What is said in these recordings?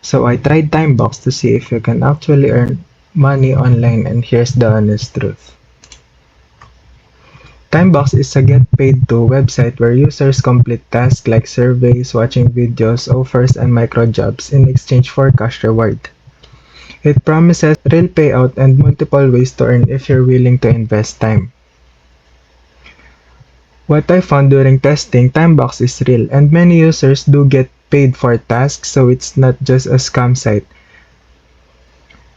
So I tried Timebox to see if you can actually earn money online, and here's the honest truth. Timebox is a get-paid-to website where users complete tasks like surveys, watching videos, offers, and micro-jobs in exchange for cash reward. It promises real payout and multiple ways to earn if you're willing to invest time. What I found during testing, Timebox is real, and many users do get paid for tasks, so it's not just a scam site.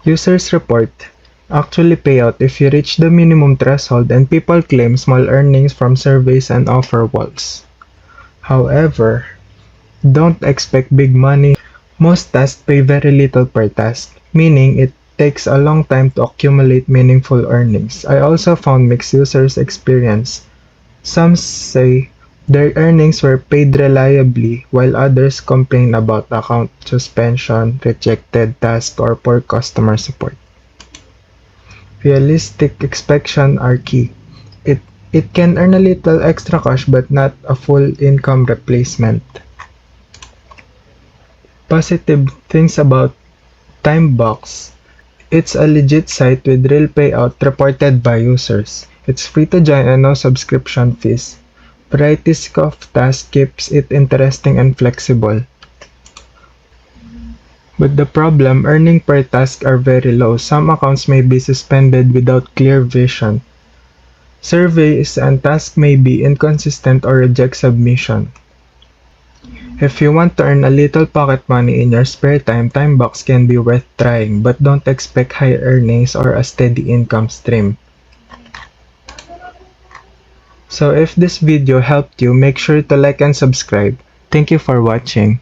Users report actually pay out if you reach the minimum threshold, and people claim small earnings from surveys and offer walls. However, don't expect big money. Most tasks pay very little per task, meaning it takes a long time to accumulate meaningful earnings. I also found mixed users experience. Some say their earnings were paid reliably, while others complain about account suspension, rejected tasks, or poor customer support. Realistic expectations are key. It can earn a little extra cash but not a full income replacement. Positive things about Timebox. It's a legit site with real payout reported by users. It's free to join and no subscription fees. Variety of tasks keeps it interesting and flexible. But the problem, earning per task are very low. Some accounts may be suspended without clear vision. Surveys and tasks may be inconsistent or reject submission. If you want to earn a little pocket money in your spare time, Timebox can be worth trying, but don't expect high earnings or a steady income stream. So if this video helped you, make sure to like and subscribe. Thank you for watching.